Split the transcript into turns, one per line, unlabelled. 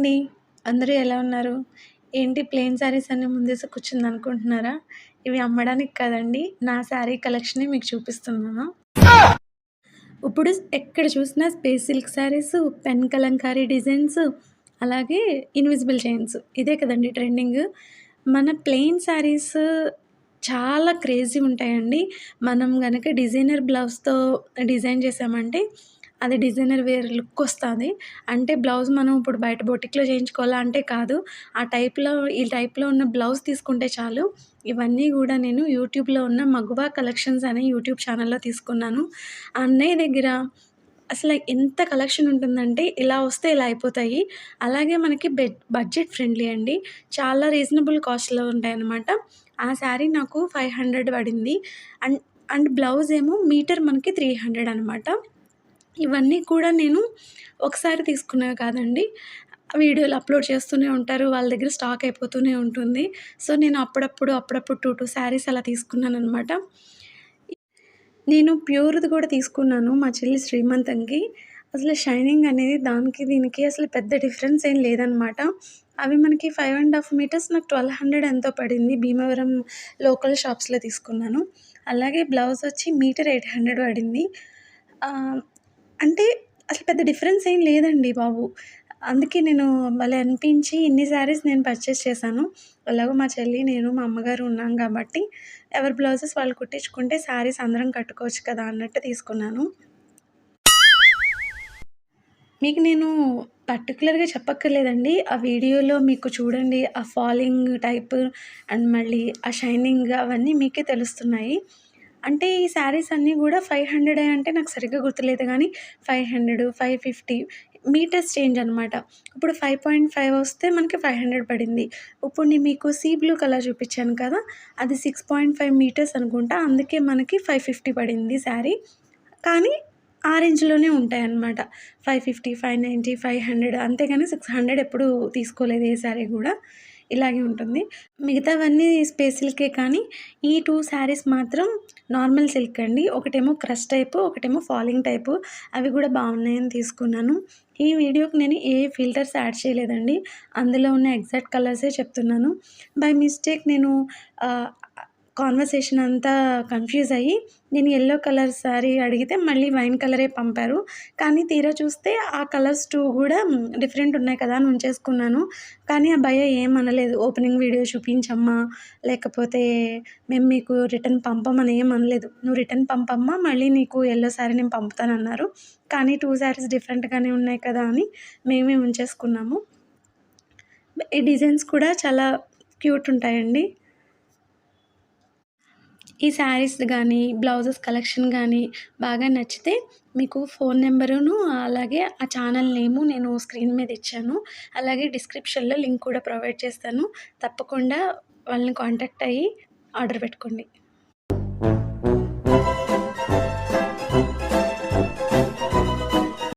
అండి. అందరూ ఎలా ఉన్నారు? ఏంటి ప్లెయిన్ శారీస్ అన్నీ ముందేసి కూర్చుందనుకుంటున్నారా? ఇవి అమ్మడానికి కాదండి. నా శారీ కలెక్షనే మీకు చూపిస్తున్నాను. ఇప్పుడు ఎక్కడ చూసినా space silk saris, pen Kalamkari designs, అలాగే ఇన్విజిబుల్ చైన్స్ ఇదే కదండీ ట్రెండింగ్. మన ప్లెయిన్ శారీస్ చాలా క్రేజీగుంటాయండి. మనం గనక డిజైనర్ బ్లౌజ్‌తో డిజైన్ చేశామంటే అది డిజైనర్ వేర్ లుక్కొస్తాది. అంటే బ్లౌజ్ మనం ఇప్పుడు బయట బొటిక్‌లో చేయించుకోవాలా అంటే కాదు. ఈ టైప్‌లో ఉన్న బ్లౌజ్ తీసుకుంటే చాలు. ఇవన్నీ గూడా నేను యూట్యూబ్‌లో ఉన్న మగువా కలెక్షన్స్ అనే యూట్యూబ్ ఛానల్‌లో తీసుకున్నాను. ఆ అన్నయ్య దగ్గర అసల ఎంత కలెక్షన్ ఉంటుందంటే ఇలా వస్తే ఇలా అయిపోతాయి. అలాగే మనకి బడ్జెట్ ఫ్రెండ్లీ అండి. చాలా రీజనబుల్ కాస్ట్‌లో ఉంటాయనమాట. ఆ శారీ నాకు 500 పడింది. అండ్ అండ్ బ్లౌజ్ ఏమో మీటర్ మనకి 300 అనమాట. ఇవన్నీ కూడా నేను ఒకసారి తీసుకున్నవి కాదండి. వీడియోలు అప్‌లోడ్ చేస్తూనే ఉంటారు. వాళ్ళ దగ్గర స్టాక్ అయిపోతూనే ఉంటుంది. సో, నేను అప్పుడప్పుడు 2 శారీస్ అలా తీసుకున్నాననమాట. నేను ప్యూర్‌ది కూడా తీసుకున్నాను మా చెల్లి శ్రీమంతంకి. అసలు షైనింగ్ అనేది దానికి, దీనికి అసలు పెద్ద డిఫరెన్స్ ఏం లేదనమాట. అవి మనకి 5 ½ మీటర్స్ నాకు 1200 ఎంతో పడింది. భీమవరం లోకల్ షాప్స్‌లో తీసుకున్నాను. అలాగే బ్లౌజ్ వచ్చి మీటర్ 800 పడింది. ఆహ్, అంటే అసలు పెద్ద డిఫరెన్స్ ఏం లేదండి బాబు. అందుకే నేను భలే అనిపించి ఇన్ని శారీస్ నేను పర్చేస్ చేశాను. ఎలాగో మా చెల్లి, నేను, మా అమ్మగారు ఉన్నాం కాబట్టి ఎవరి బ్లౌజెస్ వాళ్ళు కుట్టించుకుంటే శారీస్ అందరం కట్టుకోవచ్చు కదా అన్నట్టు తీసుకున్నాను. మీకు నేను పర్టిక్యులర్‌గా చెప్పక్కర్లేదండి. ఆ వీడియోలో మీకు చూడండి ఆ ఫాలింగ్ టైప్ అండ్ మళ్ళీ ఆ షైనింగ్ అవన్నీ మీకే తెలుస్తున్నాయి. అంటే ఈ శారీస్ అన్నీ గూడా 500 అంటే నాకు సరిగ్గా గుర్తులేదు గానీ 500, 550 మీటర్స్ చేంజ్ అనమాట. ఇప్పుడు 5.5 వస్తే మనకి 500 పడింది. ఇప్పుడు నేను మీకు సీ బ్లూ కలర్ చూపిచ్చాను కదా! అది 6.5 మీటర్స్ అనుకుంటా. అందుకే మనకి 550 పడింది శారీ. కానీ ఆ రేంజ్‌లోనే ఉంటాయన్నమాట. 550, 590, 500 అంతేగాని 600 ఎప్పుడూ తీసుకోలేదు ఏ శారీ గూడా. ఇలాగే ఉంటుంది. మిగతావన్నీ స్పేస్ సిల్కే కానీ, ఈ 2 శారీస్ మాత్రం నార్మల్ సిల్క్ అండి. ఒకటేమో క్రష్ టైపు, ఒకటేమో ఫాలింగ్ టైపు. అవి గూడా బావున్నాయని తీసుకున్నాను. ఈ వీడియోకి నేను ఏ ఫిల్టర్స్ యాడ్ చేయలేదండి. అందులో ఉన్న ఎగ్జాక్ట్ కలర్సే చెప్తున్నాను. బై మిస్టేక్ నేను ఆహ్, కాన్వర్సేషన్ అంతా కన్‌ఫ్యూజ్ అయ్యి, నేను యెల్లో కలర్ శారీ అడిగితే మళ్ళీ వైన్ కలరే పంపారు. కానీ తీరా చూస్తే ఆ కలర్స్ 2 గూడా డిఫరెంట్ ఉన్నాయి కదా అని ఉంచేసుకున్నాను. కానీ ఆ భయ్య ఏమనలేదు. ఓపెనింగ్ వీడియో చూపించమ్మా, లేకపోతే మేము మీకు రిటర్న్ పంపమని ఏమనలేదు. నువ్వు రిటర్న్ పంపమ్మా, మళ్ళీ నీకు యెల్లో శారీ నేను పంపుతానన్నారు. కానీ 2 శారీస్ డిఫరెంట్‌గానే ఉన్నాయి కదా అని మేమే ఉంచేసుకున్నాము. ఈ డిజైన్స్ కూడా చాలా క్యూట్ ఉంటాయండి. ఈ శారీస్ గానీ, బ్లౌజెస్ కలెక్షన్ గానీ బాగా నచ్చితే మీకు ఫోన్ నంబరును, అలాగే ఆ ఛానల్ నేము నేను స్క్రీన్ మీద ఇచ్చాను. అలాగే డిస్క్రిప్షన్‌లో లింక్ కూడా ప్రొవైడ్ చేస్తాను. తప్పకుండా వాళ్ళని కాంటాక్ట్ అయ్యి ఆర్డర్ పెట్టుకోండి.